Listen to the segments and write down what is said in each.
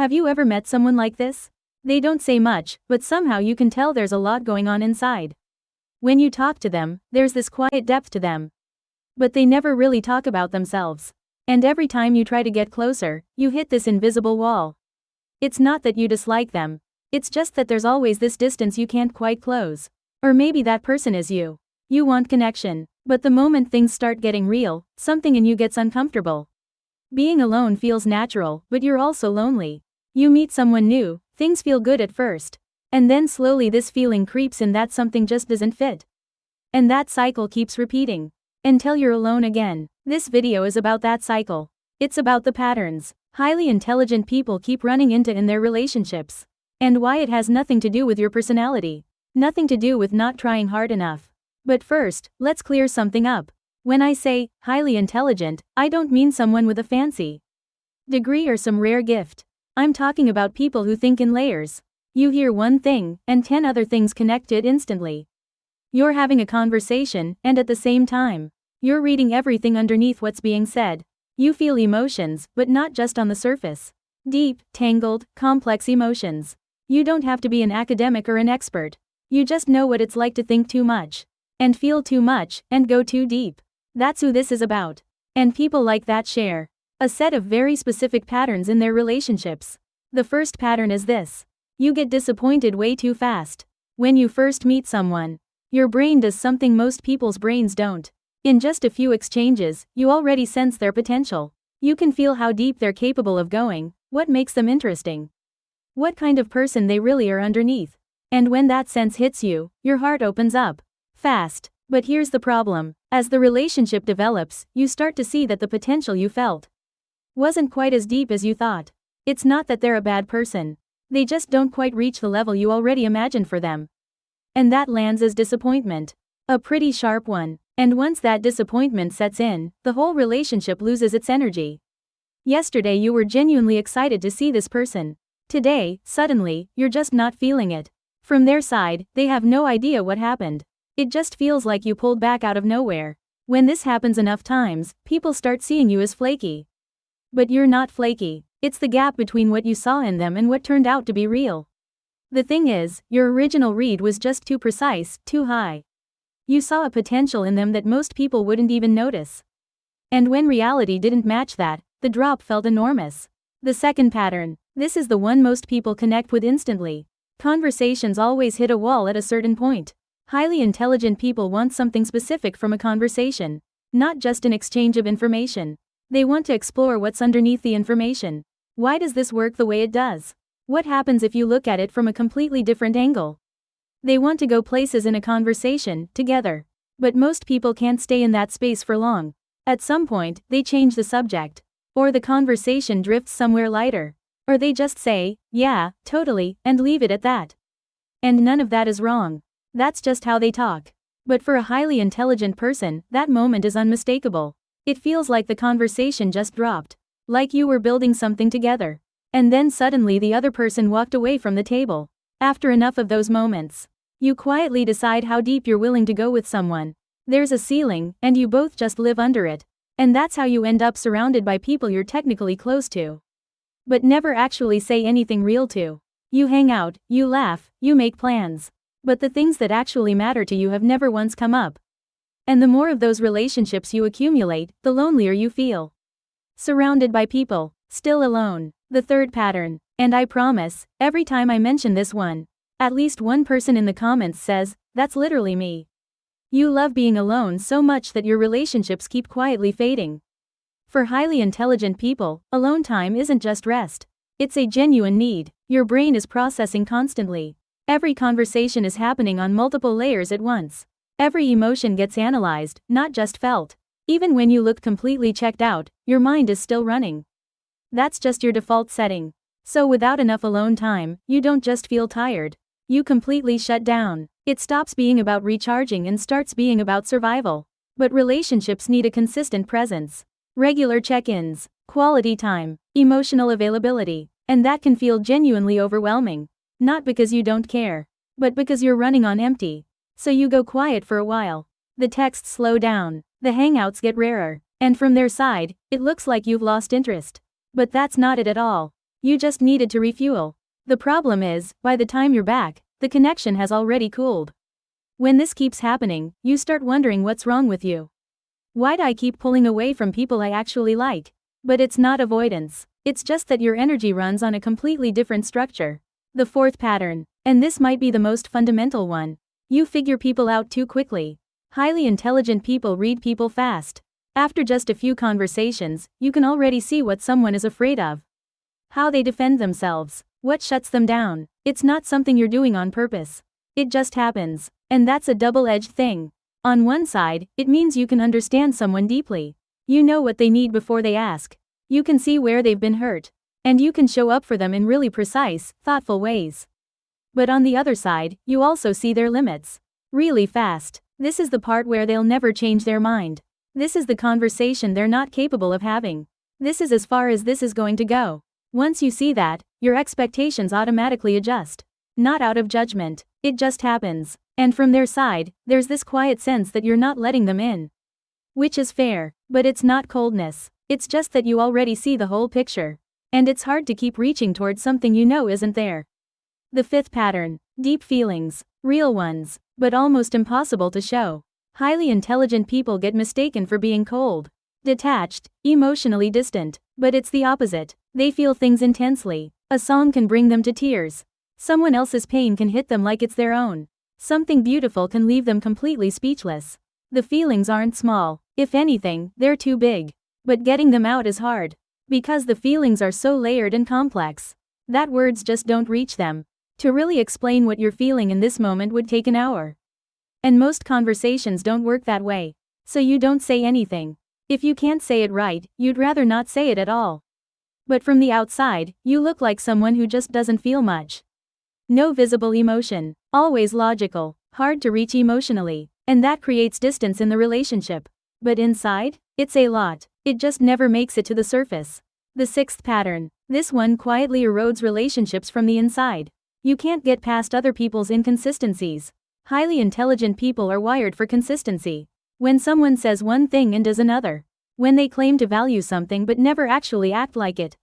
Have you ever met someone like this? They don't say much, but somehow you can tell there's a lot going on inside. When you talk to them, there's this quiet depth to them. But they never really talk about themselves. And every time you try to get closer, you hit this invisible wall. It's not that you dislike them. It's just that there's always this distance you can't quite close. Or maybe that person is you. You want connection. But the moment things start getting real, something in you gets uncomfortable. Being alone feels natural, but you're also lonely. You meet someone new, things feel good at first. And then slowly this feeling creeps in that something just doesn't fit. And that cycle keeps repeating. Until you're alone again. This video is about that cycle. It's about the patterns highly intelligent people keep running into in their relationships. And why it has nothing to do with your personality. Nothing to do with not trying hard enough. But first, let's clear something up. When I say highly intelligent, I don't mean someone with a fancy degree or some rare gift. I'm talking about people who think in layers. You hear one thing, and 10 other things connect it instantly. You're having a conversation, and at the same time, you're reading everything underneath what's being said. You feel emotions, but not just on the surface. Deep, tangled, complex emotions. You don't have to be an academic or an expert. You just know what it's like to think too much. And feel too much, and go too deep. That's who this is about. And people like that share a set of very specific patterns in their relationships. The first pattern is this. You get disappointed way too fast. When you first meet someone, your brain does something most people's brains don't. In just a few exchanges, you already sense their potential. You can feel how deep they're capable of going, what makes them interesting, what kind of person they really are underneath. And when that sense hits you, your heart opens up. Fast. But here's the problem. As the relationship develops, you start to see that the potential you felt wasn't quite as deep as you thought. It's not that they're a bad person. They just don't quite reach the level you already imagined for them. And that lands as disappointment. A pretty sharp one. And once that disappointment sets in, the whole relationship loses its energy. Yesterday you were genuinely excited to see this person. Today, suddenly, you're just not feeling it. From their side, they have no idea what happened. It just feels like you pulled back out of nowhere. When this happens enough times, people start seeing you as flaky. But you're not flaky. It's the gap between what you saw in them and what turned out to be real. The thing is, your original read was just too precise, too high. You saw a potential in them that most people wouldn't even notice. And when reality didn't match that, the drop felt enormous. The second pattern. This is the one most people connect with instantly. Conversations always hit a wall at a certain point. Highly intelligent people want something specific from a conversation. Not just an exchange of information. They want to explore what's underneath the information. Why does this work the way it does? What happens if you look at it from a completely different angle? They want to go places in a conversation, together. But most people can't stay in that space for long. At some point, they change the subject. Or the conversation drifts somewhere lighter. Or they just say, yeah, totally, and leave it at that. And none of that is wrong. That's just how they talk. But for a highly intelligent person, that moment is unmistakable. It feels like the conversation just dropped. Like you were building something together. And then suddenly the other person walked away from the table. After enough of those moments, you quietly decide how deep you're willing to go with someone. There's a ceiling, and you both just live under it. And that's how you end up surrounded by people you're technically close to, but never actually say anything real to. You hang out, you laugh, you make plans. But the things that actually matter to you have never once come up. And the more of those relationships you accumulate, the lonelier you feel. Surrounded by people, still alone. The third pattern. And I promise, every time I mention this one, at least one person in the comments says, that's literally me. You love being alone so much that your relationships keep quietly fading. For highly intelligent people, alone time isn't just rest. It's a genuine need. Your brain is processing constantly. Every conversation is happening on multiple layers at once. Every emotion gets analyzed, not just felt. Even when you look completely checked out, your mind is still running. That's just your default setting. So without enough alone time, you don't just feel tired. You completely shut down. It stops being about recharging and starts being about survival. But relationships need a consistent presence. Regular check-ins, quality time, emotional availability. And that can feel genuinely overwhelming. Not because you don't care, but because you're running on empty. So you go quiet for a while. The texts slow down. The hangouts get rarer. And from their side, it looks like you've lost interest. But that's not it at all. You just needed to refuel. The problem is, by the time you're back, the connection has already cooled. When this keeps happening, you start wondering what's wrong with you. Why'd I keep pulling away from people I actually like? But it's not avoidance. It's just that your energy runs on a completely different structure. The fourth pattern, and this might be the most fundamental one. You figure people out too quickly. Highly intelligent people read people fast. After just a few conversations, you can already see what someone is afraid of. How they defend themselves. What shuts them down. It's not something you're doing on purpose. It just happens. And that's a double-edged thing. On one side, it means you can understand someone deeply. You know what they need before they ask. You can see where they've been hurt. And you can show up for them in really precise, thoughtful ways. But on the other side, you also see their limits. Really fast. This is the part where they'll never change their mind. This is the conversation they're not capable of having. This is as far as this is going to go. Once you see that, your expectations automatically adjust. Not out of judgment. It just happens. And from their side, there's this quiet sense that you're not letting them in. Which is fair, but it's not coldness. It's just that you already see the whole picture. And it's hard to keep reaching towards something you know isn't there. The fifth pattern. Deep feelings. Real ones, but almost impossible to show. Highly intelligent people get mistaken for being cold, detached, emotionally distant, but it's the opposite. They feel things intensely. A song can bring them to tears. Someone else's pain can hit them like it's their own. Something beautiful can leave them completely speechless. The feelings aren't small. If anything, they're too big. But getting them out is hard. Because the feelings are so layered and complex that words just don't reach them. To really explain what you're feeling in this moment would take an hour. And most conversations don't work that way. So you don't say anything. If you can't say it right, you'd rather not say it at all. But from the outside, you look like someone who just doesn't feel much. No visible emotion. Always logical. Hard to reach emotionally. And that creates distance in the relationship. But inside, it's a lot. It just never makes it to the surface. The sixth pattern. This one quietly erodes relationships from the inside. You can't get past other people's inconsistencies. Highly intelligent people are wired for consistency. When someone says one thing and does another. When they claim to value something but never actually act like it.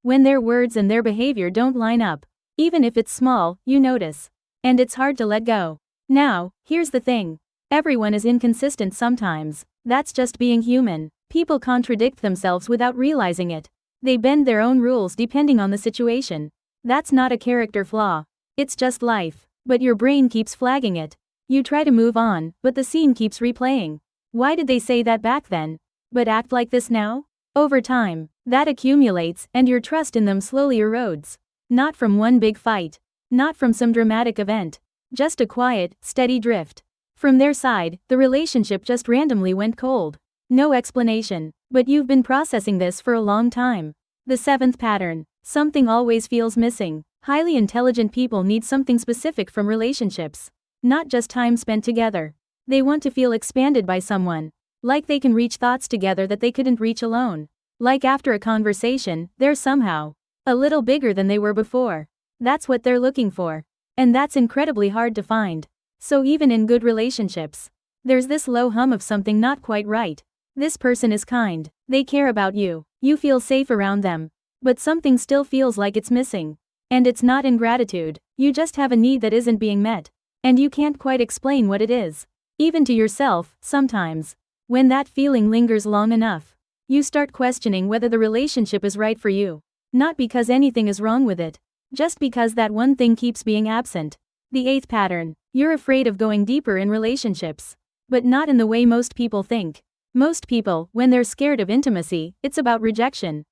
When their words and their behavior don't line up. Even if it's small, you notice. And it's hard to let go. Now, here's the thing. Everyone is inconsistent sometimes. That's just being human. People contradict themselves without realizing it. They bend their own rules depending on the situation. That's not a character flaw. It's just life. But your brain keeps flagging it. You try to move on, but the scene keeps replaying. Why did they say that back then? But act like this now? Over time, that accumulates, and your trust in them slowly erodes. Not from one big fight. Not from some dramatic event. Just a quiet, steady drift. From their side, the relationship just randomly went cold. No explanation. But you've been processing this for a long time. The seventh pattern. Something always feels missing. Highly intelligent people need something specific from relationships. Not just time spent together. They want to feel expanded by someone. Like they can reach thoughts together that they couldn't reach alone. Like after a conversation, they're somehow a little bigger than they were before. That's what they're looking for. And that's incredibly hard to find. So even in good relationships, there's this low hum of something not quite right. This person is kind. They care about you. You feel safe around them. But something still feels like it's missing. And it's not ingratitude. You just have a need that isn't being met. And you can't quite explain what it is. Even to yourself, sometimes. When that feeling lingers long enough, you start questioning whether the relationship is right for you. Not because anything is wrong with it. Just because that one thing keeps being absent. The eighth pattern. You're afraid of going deeper in relationships. But not in the way most people think. Most people, when they're scared of intimacy, it's about rejection.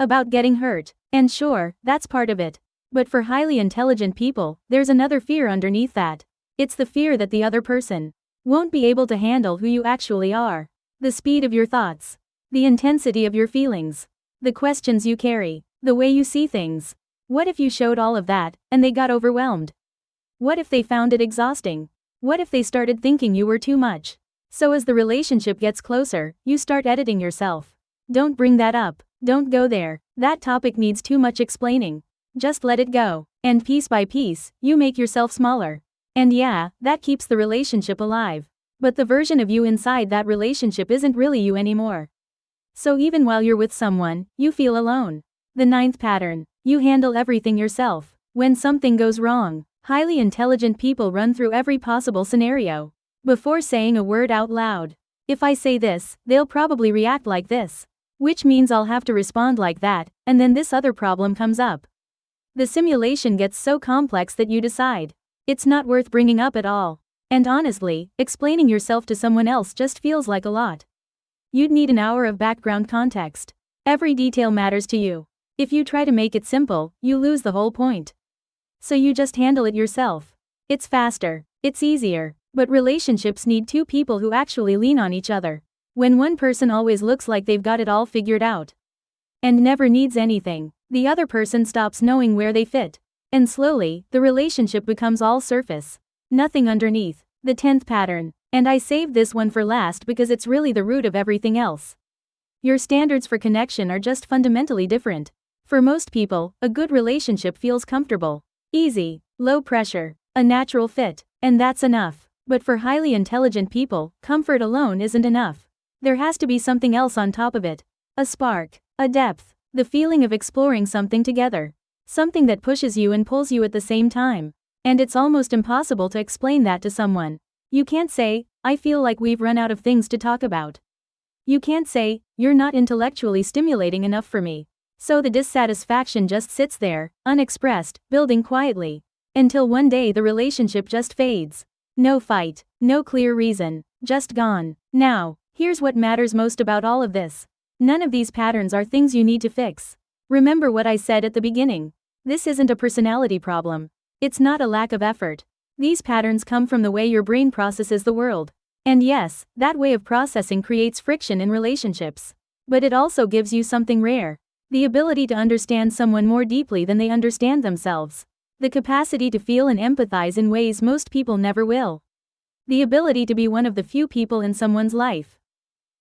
About getting hurt. And sure, that's part of it. But for highly intelligent people, there's another fear underneath that. It's the fear that the other person won't be able to handle who you actually are. The speed of your thoughts. The intensity of your feelings. The questions you carry. The way you see things. What if you showed all of that, and they got overwhelmed? What if they found it exhausting? What if they started thinking you were too much? So as the relationship gets closer, you start editing yourself. Don't bring that up. Don't go there. That topic needs too much explaining. Just let it go. And piece by piece, you make yourself smaller. And yeah, that keeps the relationship alive. But the version of you inside that relationship isn't really you anymore. So even while you're with someone, you feel alone. The ninth pattern. You handle everything yourself. When something goes wrong, highly intelligent people run through every possible scenario before saying a word out loud. If I say this, they'll probably react like this, which means I'll have to respond like that, and then this other problem comes up. The simulation gets so complex that you decide it's not worth bringing up at all. And honestly, explaining yourself to someone else just feels like a lot. You'd need an hour of background context. Every detail matters to you. If you try to make it simple, you lose the whole point. So you just handle it yourself. It's faster, it's easier, but relationships need two people who actually lean on each other. When one person always looks like they've got it all figured out and never needs anything, the other person stops knowing where they fit. And slowly, the relationship becomes all surface, nothing underneath. The 10th pattern. And I saved this one for last because it's really the root of everything else. Your standards for connection are just fundamentally different. For most people, a good relationship feels comfortable, easy, low pressure, a natural fit, and that's enough. But for highly intelligent people, comfort alone isn't enough. There has to be something else on top of it. A spark, a depth, the feeling of exploring something together. Something that pushes you and pulls you at the same time. And it's almost impossible to explain that to someone. You can't say, I feel like we've run out of things to talk about. You can't say, you're not intellectually stimulating enough for me. So the dissatisfaction just sits there, unexpressed, building quietly. Until one day the relationship just fades. No fight, no clear reason, just gone. Now, here's what matters most about all of this. None of these patterns are things you need to fix. Remember what I said at the beginning. This isn't a personality problem. It's not a lack of effort. These patterns come from the way your brain processes the world. And yes, that way of processing creates friction in relationships. But it also gives you something rare. The ability to understand someone more deeply than they understand themselves. The capacity to feel and empathize in ways most people never will. The ability to be one of the few people in someone's life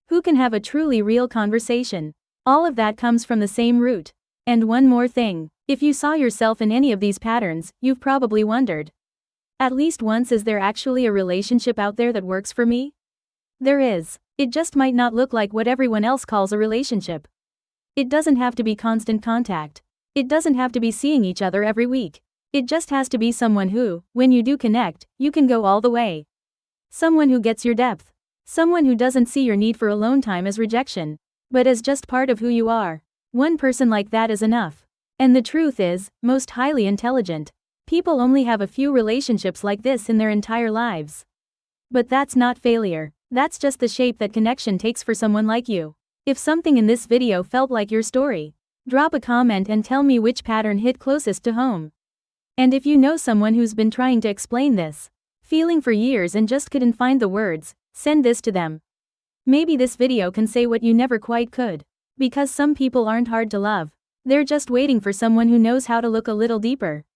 who can have a truly real conversation. All of that comes from the same root. And one more thing. If you saw yourself in any of these patterns, you've probably wondered. At least once, is there actually a relationship out there that works for me? There is. It just might not look like what everyone else calls a relationship. It doesn't have to be constant contact. It doesn't have to be seeing each other every week. It just has to be someone who, when you do connect, you can go all the way. Someone who gets your depth. Someone who doesn't see your need for alone time as rejection, but as just part of who you are. One person like that is enough. And the truth is, most highly intelligent people only have a few relationships like this in their entire lives. But that's not failure. That's just the shape that connection takes for someone like you. If something in this video felt like your story, drop a comment and tell me which pattern hit closest to home. And if you know someone who's been trying to explain this feeling for years and just couldn't find the words, send this to them. Maybe this video can say what you never quite could. Because some people aren't hard to love. They're just waiting for someone who knows how to look a little deeper.